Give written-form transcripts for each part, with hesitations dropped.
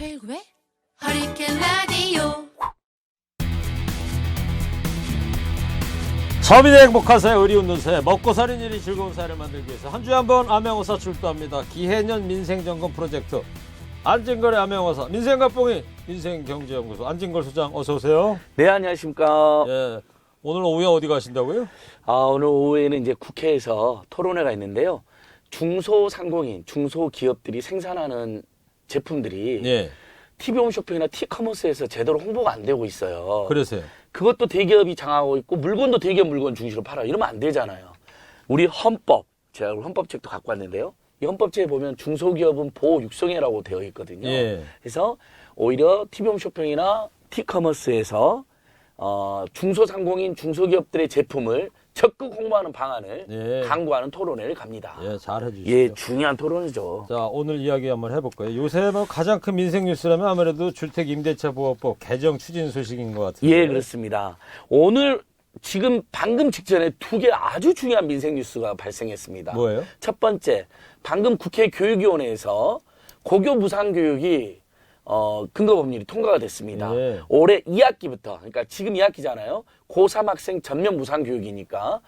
최일구의 허리케인 라디오. 서민의 행복한 사회, 의리 웃는 사회, 먹고 사는 일이 즐거운 사회를 만들기 위해서 한 주에 한 번 암행어사 출두합니다. 기해년 민생점검 프로젝트 안진걸의 암행어사 민생갑봉이 민생경제연구소 안진걸 소장 어서 오세요. 네, 안녕하십니까. 예, 오늘 오후에 어디 가신다고요? 오늘 오후에는 이제 국회에서 토론회가 있는데요. 중소상공인, 중소기업들이 생산하는 제품들이 예. TV홈쇼핑이나 T커머스에서 제대로 홍보가 안 되고 있어요. 그래서요. 그것도 대기업이 장악하고 있고 물건도 대기업 물건 중심으로 팔아. 이러면 안 되잖아요. 우리 헌법, 제가 헌법책도 갖고 왔는데요. 이 헌법책에 보면 중소기업은 보호 육성회라고 되어 있거든요. 예. 그래서 오히려 TV홈쇼핑이나 T커머스에서 중소상공인 중소기업들의 제품을 적극 홍보하는 방안을 예. 강구하는 토론회를 갑니다. 예, 잘 해주시죠. 예, 중요한 토론이죠. 자, 오늘 이야기 한번 해볼까요? 요새 뭐 가장 큰 민생 뉴스라면 아무래도 주택임대차보호법 개정 추진 소식인 것 같은데. 예, 그렇습니다. 오늘 지금 방금 직전에 두 개 아주 중요한 민생 뉴스가 발생했습니다. 뭐예요? 첫 번째, 방금 국회 교육위원회에서 고교 무상교육이 근거법률이 통과가 됐습니다. 예. 올해 2학기부터, 그러니까 지금 2학기잖아요. 고3 학생 전면 무상교육이니까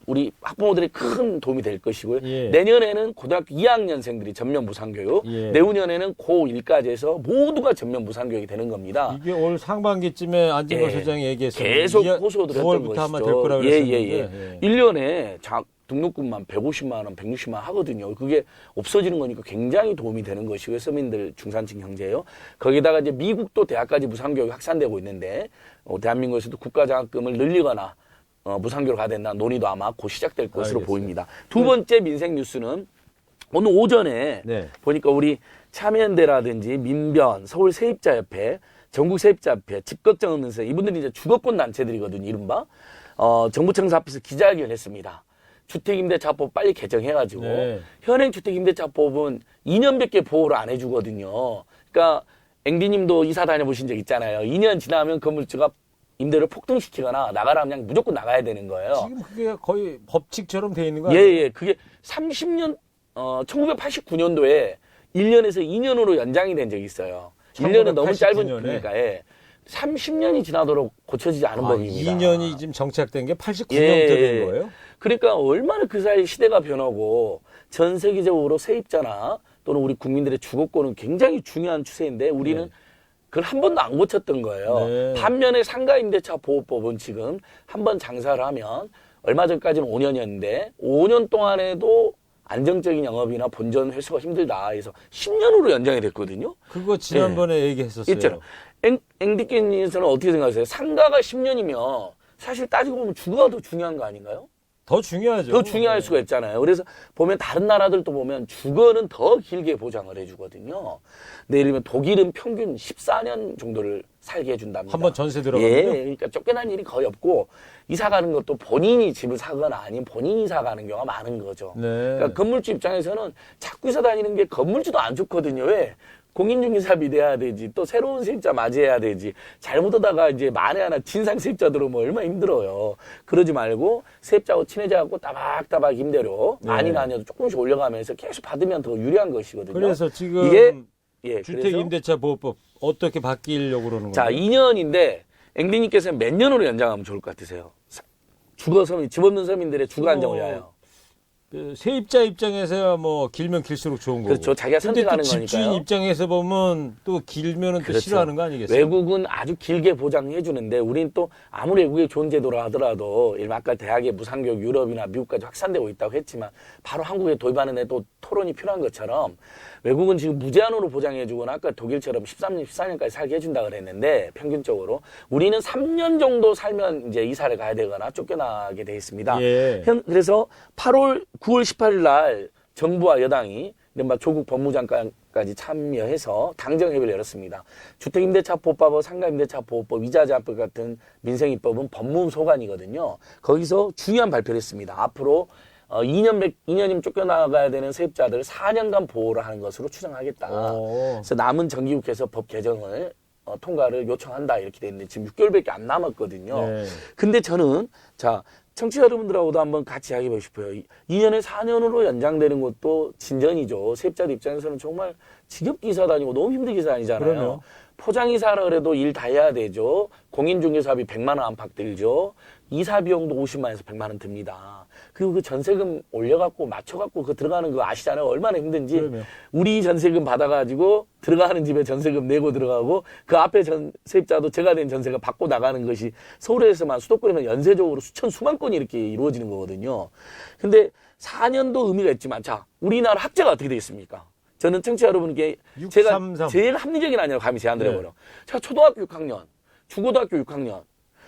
우리 학부모들이 큰 도움이 될 것이고요. 예. 내년에는 고등학교 2학년생들이 전면 무상교육, 예. 내후년에는 고1까지 해서 모두가 전면 무상교육이 되는 겁니다. 이게 올 상반기쯤에 안진걸 예. 소장이 얘기했었는데 계속 호소를 했던 9월부터 것이죠. 아마 될 거라고 그랬었는데. 예. 1년에 등록금만 150만 원, 160만 원 하거든요. 그게 없어지는 거니까 굉장히 도움이 되는 것이고요. 서민들 중산층 경제예요. 거기다가 이제 미국도 대학까지 무상교육이 확산되고 있는데 대한민국에서도 국가장학금을 늘리거나 무상교육을 가야 된다는 논의도 아마 곧 시작될 것으로 알겠어요. 보입니다. 두 번째 민생 뉴스는 오늘 오전에 네. 보니까 우리 참여연대라든지 민변, 서울세입자협회, 전국세입자협회, 집걱정음면서 이분들이 이제 주거권 단체들이거든요. 이른바 정부청사 앞에서 기자회견을 했습니다. 주택임대차법 빨리 개정해가지고 네. 현행 주택임대차법은 2년밖에 보호를 안 해주거든요. 그러니까 앵디님도 이사 다녀보신 적 있잖아요. 2년 지나면 건물주가 임대를 폭등시키거나 나가라 하면 그냥 무조건 나가야 되는 거예요. 지금 그게 거의 법칙처럼 돼 있는 거 아니에요? 예. 그게 30년 1989년도에 1년에서 2년으로 연장이 된 적이 있어요. 1년은 너무 짧은 1989년에? 그러니까 30년이 지나도록 고쳐지지 않은 법입니다. 2년이 지금 정착된 게 89년부터 예. 된 거예요? 그러니까 얼마나 그 사이 시대가 변하고 전 세계적으로 세입자나 또는 우리 국민들의 주거권은 굉장히 중요한 추세인데 우리는 네. 그걸 한 번도 안 고쳤던 거예요. 네. 반면에 상가임대차 보호법은 지금 한 번 장사를 하면 얼마 전까지는 5년이었는데 5년 동안에도 안정적인 영업이나 본전 회수가 힘들다 해서 10년으로 연장이 됐거든요. 그거 지난번에 얘기했었어요. 있잖아요. 앵디께님께서는 어떻게 생각하세요? 상가가 10년이면 사실 따지고 보면 주거가 더 중요한 거 아닌가요? 더 중요하죠. 더 중요할 수가 있잖아요. 그래서 보면 다른 나라들도 보면 주거는 더 길게 보장을 해주거든요. 근데 예를 들면 독일은 평균 14년 정도를 살게 해준답니다. 한번 전세 들어가면요? 예, 그러니까 쫓겨난 일이 거의 없고 이사 가는 것도 본인이 집을 사거나 아니면 본인이 이사 가는 경우가 많은 거죠. 네. 그러니까 건물주 입장에서는 자꾸 이사 다니는 게 건물주도 안 좋거든요. 왜? 공인중개사 비대해야 되지, 또 새로운 세입자 맞이해야 되지, 잘못하다가 이제 만에 하나 진상 세입자 들어오면 얼마나 힘들어요. 그러지 말고 세입자하고 친해져갖고 따박따박 임대료 네. 많이 나뉘어도 조금씩 올려가면서 계속 받으면 더 유리한 것이거든요. 그래서 지금 이게 그래서 주택임대차보호법 어떻게 바뀌려고 그러는 자, 거예요? 2년인데 앵디님께서는 몇 년으로 연장하면 좋을 것 같으세요? 주거 서민, 집 없는 서민들의 주거 안정을 위하여. 그 세입자 입장에서야 뭐 길면 길수록 좋은 거고. 그렇죠. 자기가 근데 또 선택하는 집주인 거니까요. 입장에서 보면 또 길면은 또 그렇죠. 싫어하는 거 아니겠어요? 외국은 아주 길게 보장해 주는데 우린 또 아무리 외국의 좋은 제도라 하더라도 아까 대학의 무상교육 유럽이나 미국까지 확산되고 있다고 했지만 바로 한국에 도입하는 데도 토론이 필요한 것처럼 외국은 지금 무제한으로 보장해 주거나 아까 독일처럼 13년, 14년까지 살게 해준다 그랬는데 평균적으로 우리는 3년 정도 살면 이제 이사를 가야 되거나 쫓겨나게 돼 있습니다. 예. 그래서 9월 18일 날 정부와 여당이 이른바 조국 법무장관까지 참여해서 당정협의를 열었습니다. 주택임대차보호법, 상가임대차보호법, 이자제한법 같은 민생입법은 법무소관이거든요. 거기서 중요한 발표를 했습니다. 앞으로 2년이면 쫓겨나가야 되는 세입자들을 4년간 보호를 하는 것으로 추정하겠다. 그래서 남은 정기국회에서 법 개정을 통과를 요청한다 이렇게 돼 있는데 지금 6개월밖에 안 남았거든요. 네. 근데 저는 자 청취자 여러분들하고도 한번 같이 이야기해보고 싶어요. 2년에 4년으로 연장되는 것도 진전이죠. 세입자들 입장에서는 정말 지겹게 이사 다니고 너무 힘들게 이사 다니잖아요. 그럼요. 포장이사라 그래도 일 다 해야 되죠. 공인중개사비 100만 원 안팎 들죠. 이사 비용도 50만 원에서 100만 원 듭니다. 그리고 그 전세금 올려갖고 맞춰갖고 그 들어가는 거 아시잖아요. 얼마나 힘든지. 그럼요. 우리 전세금 받아가지고 들어가는 집에 전세금 내고 들어가고 그 앞에 세입자도 제가 낸 전세가 받고 나가는 것이 서울에서만 수도권에만 연쇄적으로 수만 건이 이렇게 이루어지는 거거든요. 근데 4년도 의미가 있지만 자, 우리나라 학제가 어떻게 되어 있습니까? 저는 청취자 여러분께 633. 제가 제일 합리적인 아니라고 감히 제안드려버려. 네. 자, 초등학교 6학년, 중고등학교 6학년,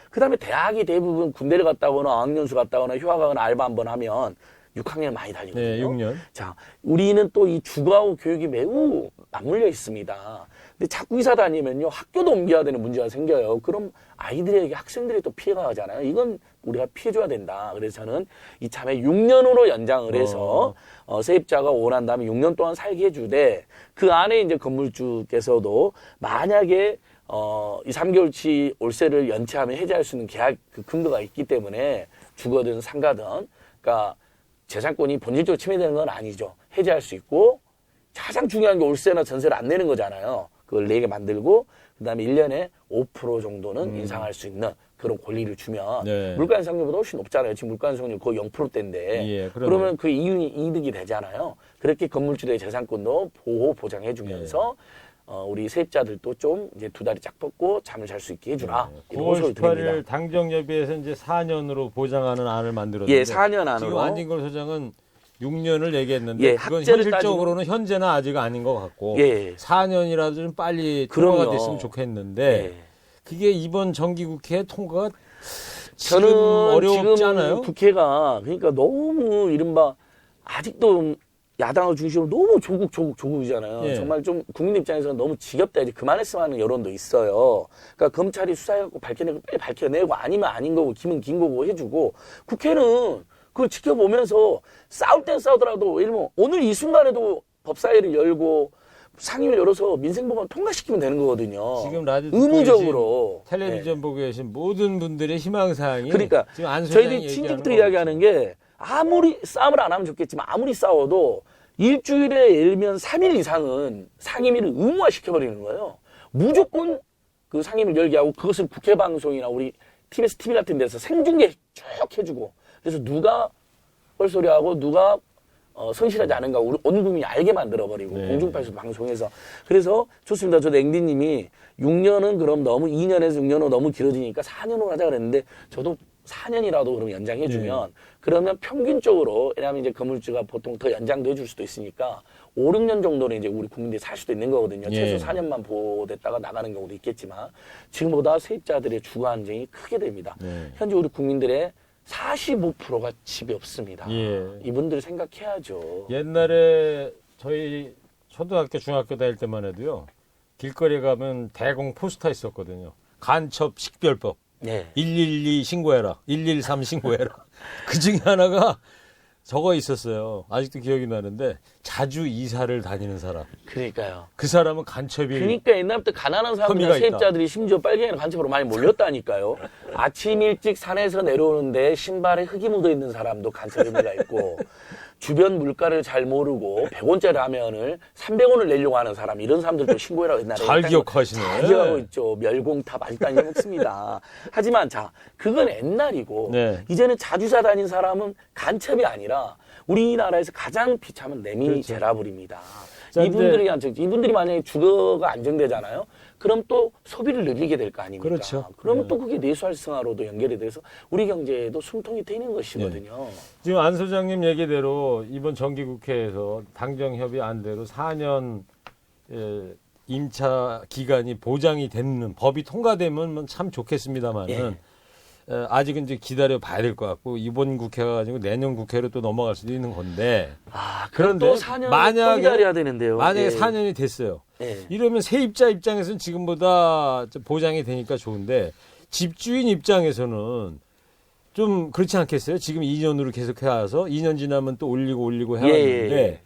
그 다음에 대학이 대부분 군대를 갔다 오거나 어학연수 갔다 오거나 휴학 가거나 알바 한번 하면 6학년 많이 다니거든요. 네, 6년. 자, 우리는 또 이 주거하고 교육이 매우 맞물려 있습니다. 근데 자꾸 이사 다니면요, 학교도 옮겨야 되는 문제가 생겨요. 그럼 아이들에게, 학생들이 또 피해가 가잖아요. 이건 우리가 피해줘야 된다. 그래서 저는 이참에 6년으로 연장을 해서 세입자가 원한다면 6년 동안 살게 해주되 그 안에 이제 건물주께서도 만약에 이 3개월치 월세를 연체하면 해지할 수 있는 계약 그 근거가 있기 때문에 주거든 상가든 그러니까 재산권이 본질적으로 침해되는 건 아니죠. 해지할 수 있고 가장 중요한 게 월세나 전세를 안 내는 거잖아요. 그걸 내게 만들고 그다음에 1년에 5% 정도는 인상할 수 있는 그런 권리를 주면 네. 물가 물가 인상률보다 훨씬 높잖아요. 지금 물가 인상률 거의 0%대인데 예, 그러면 그 이득이 되잖아요. 그렇게 건물주들의 재산권도 보장해주면서 우리 세입자들도 좀 이제 두 다리 짝 뻗고 잠을 잘 수 있게 해주라. 이런 9월 호소를 18일 드립니다. 당정협의회에서 이제 4년으로 보장하는 안을 만들었는데 예, 4년 안으로. 지금 안진걸 소장은 6년을 얘기했는데 예, 그건 학제를 현실적으로는 현재는 아직 아닌 것 같고 예. 4년이라도 좀 빨리 통과가 그럼요. 됐으면 좋겠는데 예. 그게 이번 정기국회 통과가 지금 저는 어렵지 지금 않아요? 국회가 그러니까 너무 이른바 아직도 야당을 중심으로 너무 조국이잖아요. 예. 정말 좀 국민 입장에서는 너무 지겹다. 이제 그만했으면 하는 여론도 있어요. 그러니까 검찰이 수사해갖고 밝혀내고 빨리 밝혀내고 아니면 아닌 거고 기면 긴 거고 해주고 국회는 그걸 지켜보면서 싸울 땐 싸우더라도 예를 들면 오늘 이 순간에도 법사위를 열고 상임을 열어서 민생법안 통과시키면 되는 거거든요. 지금 라디오 듣고 의무적으로 계신, 텔레비전 보고 계신 모든 분들의 희망사항이 그러니까 지금 안 소장이 저희들이 친족들이 얘기하는 이야기하는 게 아무리 싸움을 안 하면 좋겠지만 아무리 싸워도 일주일에 예를 들면 3일 이상은 상임위를 의무화시켜버리는 거예요. 무조건 그 상임위를 열게 하고 그것을 국회 방송이나 우리 TBS TV 같은 데서 생중계 쭉 해주고 그래서 누가 뻘소리하고 누가 성실하지 않은가 우리 온 국민이 알게 만들어버리고 네. 공중파에서 방송해서 그래서 좋습니다. 저도 앵디님이 6년은 그럼 너무 2년에서 6년으로 너무 길어지니까 4년으로 하자 그랬는데 저도 4년이라도 그럼 연장해주면 그러면 평균적으로 왜냐하면 이제 건물주가 보통 더 연장도 해줄 수도 있으니까 5, 6년 정도는 이제 우리 국민들이 살 수도 있는 거거든요. 예. 최소 4년만 보호됐다가 나가는 경우도 있겠지만 지금보다 세입자들의 주거 안정이 크게 됩니다. 네. 현재 우리 국민들의 45%가 집이 없습니다. 예. 이분들을 생각해야죠. 옛날에 저희 초등학교 중학교 다닐 때만 해도요 길거리에 가면 대공 포스터 있었거든요. 간첩 식별법 네. 112 신고해라 113 신고해라 그 중에 하나가 적어 있었어요. 아직도 기억이 나는데 자주 이사를 다니는 사람 그러니까요. 그 사람은 간첩이 그러니까 옛날부터 가난한 사람들이나 혐의가 있다. 세입자들이 심지어 빨갱이나 간첩으로 많이 몰렸다니까요. 아침 일찍 산에서 내려오는데 신발에 흙이 묻어 있는 사람도 간첩 혐의가 있고 주변 물가를 잘 모르고 100원짜리 라면을 300원을 내려고 하는 사람 이런 사람들도 신고해라고 옛날에 잘 했다는 기억하시네. 잘 기억하고 있죠. 멸공탑 아직도 안 잊어먹습니다. 하지만 자 그건 옛날이고 네. 이제는 자주사 다닌 사람은 간첩이 아니라 우리나라에서 가장 비참한 내미 그렇죠. 제라블입니다. 자, 이분들이 만약에 주거가 안정되잖아요. 그럼 또 소비를 늘리게 될 거 아닙니까? 그렇죠. 그러면 네. 또 그게 내수 활성화로도 연결이 돼서 우리 경제에도 숨통이 트이는 것이거든요. 지금 안 소장님 얘기대로 이번 정기국회에서 당정협의 안대로 4년 임차 기간이 보장이 되는 법이 통과되면 참 좋겠습니다만은 아직은 이제 기다려 봐야 될 것 같고 이번 국회가 가지고 내년 국회로 또 넘어갈 수도 있는 건데 그런데 또 4년을 기다려야 되는데요. 만약에 예. 4년이 됐어요. 예. 이러면 세입자 입장에서는 지금보다 좀 보장이 되니까 좋은데 집주인 입장에서는 좀 그렇지 않겠어요? 지금 2년으로 계속 해와서 2년 지나면 또 올리고 해야 예, 하는데 예.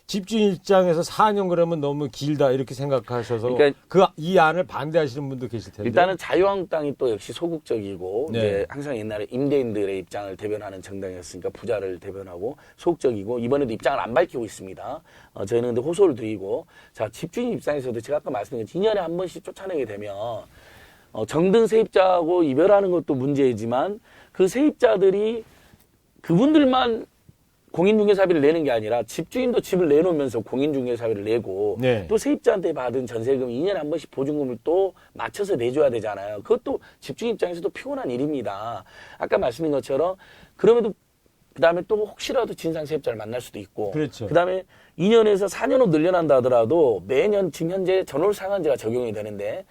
집주인 입장에서 4년 그러면 너무 길다 이렇게 생각하셔서 그러니까 이 안을 반대하시는 분도 계실 텐데. 일단은 자유한국당이 또 역시 소극적이고 네. 이제 항상 옛날에 임대인들의 입장을 대변하는 정당이었으니까 부자를 대변하고 소극적이고 이번에도 입장을 안 밝히고 있습니다. 저희는 근데 호소를 드리고 자 집주인 입장에서도 제가 아까 말씀드린 2년에 한 번씩 쫓아내게 되면 정든 세입자하고 이별하는 것도 문제이지만 그 세입자들이 그분들만 공인중개사비를 내는 게 아니라 집주인도 집을 내놓으면서 공인중개사비를 내고 네. 또 세입자한테 받은 전세금 2년에 한 번씩 보증금을 또 맞춰서 내줘야 되잖아요. 그것도 집주인 입장에서도 피곤한 일입니다. 아까 말씀드린 것처럼 그럼에도 그다음에 또 혹시라도 진상 세입자를 만날 수도 있고 그렇죠. 그다음에 2년에서 4년으로 늘려난다 하더라도 매년 지금 현재 전월상한제가 적용이 되는데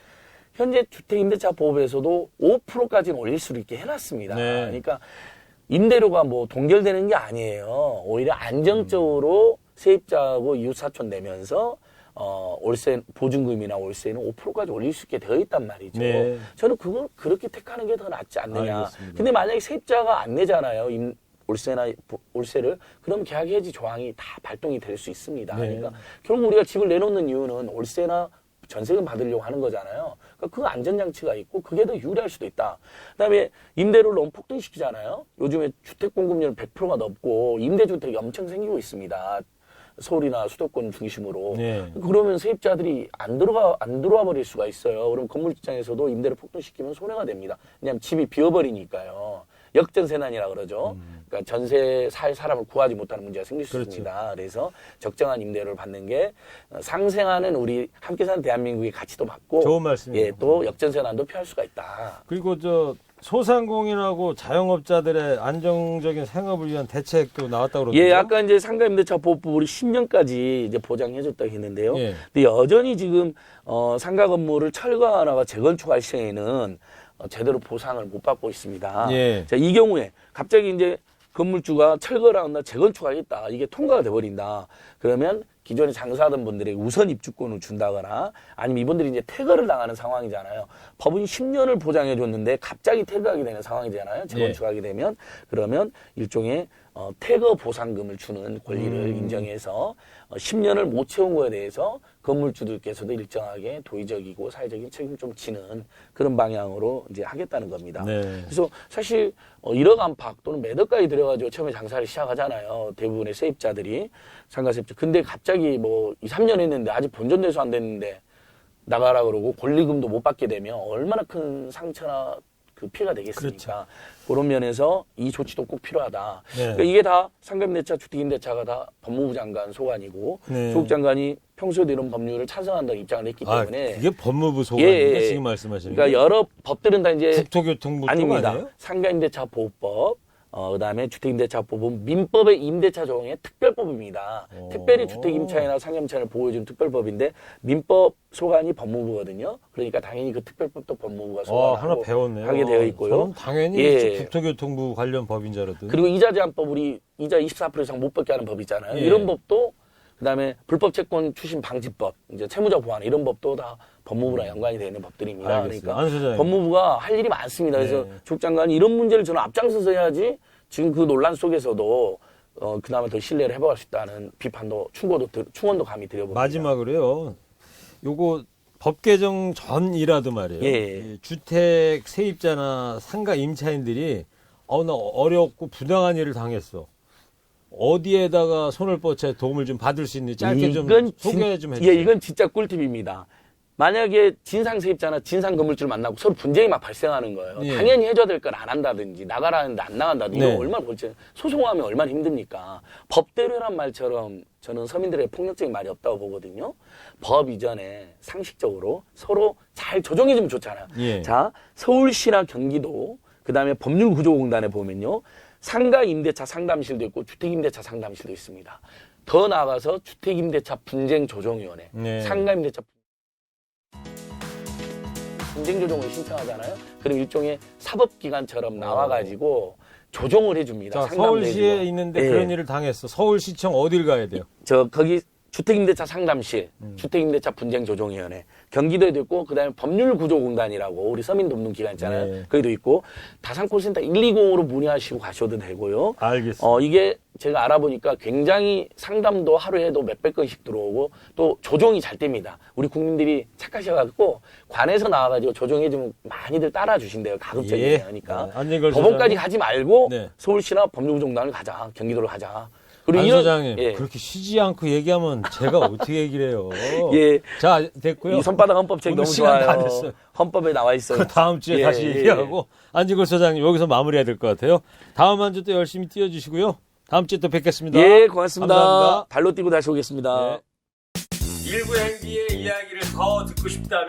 현재 주택임대차보호법에서도 5%까지는 올릴 수 있게 해놨습니다. 네. 그러니까 임대료가 뭐 동결되는 게 아니에요. 오히려 안정적으로 세입자하고 이웃사촌 내면서 월세 보증금이나 월세는 5%까지 올릴 수 있게 되어 있단 말이죠. 네. 저는 그걸 그렇게 택하는 게 더 낫지 않느냐. 알겠습니다. 근데 만약에 세입자가 안 내잖아요. 월세를 그럼 계약 해지 조항이 다 발동이 될 수 있습니다. 네. 그러니까 결국 우리가 집을 내놓는 이유는 월세나 전세금 받으려고 하는 거잖아요. 그러니까 그 안전장치가 있고 그게 더 유리할 수도 있다. 그다음에 임대료를 너무 폭등시키잖아요. 요즘에 주택 공급률 100%가 넘고 임대주택이 엄청 생기고 있습니다. 서울이나 수도권 중심으로. 네. 그러면 세입자들이 안 들어와 버릴 수가 있어요. 그럼 건물직장에서도 임대료 폭등시키면 손해가 됩니다. 왜냐하면 집이 비어버리니까요. 역전세난이라 그러죠. 그러니까 전세 살 사람을 구하지 못하는 문제가 생길 수 그렇죠. 있습니다. 그래서 적정한 임대료를 받는 게 상생하는 우리 함께 사는 대한민국의 가치도 맞고 좋은 말씀이에요. 예, 또 역전세난도 피할 수가 있다. 그리고 소상공인하고 자영업자들의 안정적인 생업을 위한 대책도 나왔다고 그러던데요. 예, 아까 이제 상가임대차 보호법 우리 10년까지 이제 보장해줬다고 했는데요. 예. 근데 여전히 지금 상가 건물을 철거하거나 재건축할 시에는 제대로 보상을 못 받고 있습니다. 예. 자, 이 경우에 갑자기 이제 건물주가 철거를 한다, 재건축하겠다. 이게 통과가 돼버린다. 그러면 기존에 장사하던 분들에게 우선 입주권을 준다거나 아니면 이분들이 이제 퇴거를 당하는 상황이잖아요. 법은 10년을 보장해 줬는데 갑자기 퇴거하게 되는 상황이잖아요. 재건축하게 되면. 그러면 일종의 퇴거 보상금을 주는 권리를 인정해서 10년을 못 채운 거에 대해서 건물주들께서도 일정하게 도의적이고 사회적인 책임을 좀 지는 그런 방향으로 이제 하겠다는 겁니다. 네. 그래서 사실 1억 안팎 또는 몇 억까지 들여가지고 처음에 장사를 시작하잖아요. 대부분의 세입자들이 상가 세입자. 근데 갑자기 뭐 2, 3년 했는데 아직 본전대수 안 됐는데 나가라 그러고 권리금도 못 받게 되면 얼마나 큰 상처나 그 피해가 되겠습니까? 그렇죠. 그런 면에서 이 조치도 꼭 필요하다. 네. 그러니까 이게 다 상가임대차, 주택임대차가 다 법무부 장관 소관이고 네. 조국 장관이 평소에도 이런 법률을 찬성한다는 입장을 했기 때문에 그게 법무부 소관인가 예, 예. 지금 말씀하시는 그러니까 여러 법들은 다 이제 국토교통부 쪽 아닙니다. 아니에요? 상가임대차 보호법, 그다음에 주택임대차법은 민법의 임대차 조항의 특별법입니다. 오. 특별히 주택임차이나 상가임차를 보호해주는 특별법인데 민법 소관이 법무부거든요. 그러니까 당연히 그 특별법도 법무부가 하나 소관하고 배웠네요. 하게 되어 있고요. 저는 당연히 예. 국토교통부 관련 법인 줄 알았더니. 그리고 이자 제한법 우리 이자 24% 이상 못 받게 하는 법 있잖아요. 예. 이런 법도 그다음에 불법 채권 추심 방지법, 이제 채무자 보완 이런 법도 다 법무부랑 연관이 되어 있는 법들입니다. 알겠습니다. 그러니까 안 소장님. 법무부가 할 일이 많습니다. 그래서 네. 조 장관이 이런 문제를 저는 앞장서서 해야지 지금 그 논란 속에서도 그나마 더 신뢰를 해보갈 수 있다는 비판도 충원도 감히 드려봅니다. 마지막으로요. 요거 법 개정 전이라도 말이에요. 예. 이 주택 세입자나 상가 임차인들이 나 어렵고 부당한 일을 당했어. 어디에다가 손을 뻗쳐 도움을 좀 받을 수 있는지 짧게 좀 소개 좀 해주세요. 예, 이건 진짜 꿀팁입니다. 만약에 진상 세입자나 진상 건물주를 만나고 서로 분쟁이 막 발생하는 거예요. 예. 당연히 해줘야 될 걸 안 한다든지 나가라는데 안 나간다든지 네. 이거 얼마나 골치 소송하면 얼마나 힘듭니까? 법대로란 말처럼 저는 서민들의 폭력적인 말이 없다고 보거든요. 법 이전에 상식적으로 서로 잘 조정해주면 좋잖아요. 예. 자, 서울시나 경기도 그다음에 법률구조공단에 보면요. 상가임대차 상담실도 있고 주택임대차 상담실도 있습니다. 더 나아가서 주택임대차 분쟁조정위원회, 네. 상가임대차 분쟁조정을 신청하잖아요. 그럼 일종의 사법기관처럼 나와가지고 조정을 해줍니다. 자, 상담도 서울시에 해주고. 있는데 예. 그런 일을 당했어. 서울시청 어딜 가야 돼요? 거기 주택임대차 상담실, 주택임대차 분쟁조정위원회, 경기도에도 있고, 그 다음에 법률구조공단이라고 우리 서민법률기관 있잖아요. 네. 거기도 있고, 다산콜센터 120으로 문의하시고 가셔도 되고요. 알겠습니다. 이게 제가 알아보니까 굉장히 상담도 하루에도 몇백 건씩 들어오고, 또 조정이 잘 됩니다. 우리 국민들이 착하셔가지고, 관에서 나와가지고 조정해주면 많이들 따라주신대요. 가급적이면. 예. 그러니까. 네, 안진걸 법원까지 소장님. 가지 말고, 네. 서울시나 법률구조공단을 가자. 경기도를 가자. 안 이런- 소장님 예. 그렇게 쉬지 않고 얘기하면 제가 어떻게 얘기를 해요? 예. 자 됐고요. 이 손바닥 헌법책 오늘 너무 시간 다 좋아요. 됐어요. 헌법에 나와 있어요. 그 다음 주에 예, 다시 예, 얘기하고 안진걸 소장님 여기서 마무리해야 될 것 같아요. 다음 한 주 또 열심히 뛰어주시고요. 다음 주에 또 뵙겠습니다. 예, 고맙습니다. 감사합니다. 발로 뛰고 다시 오겠습니다. 일부 행기의 이야기를 더 듣고 싶다면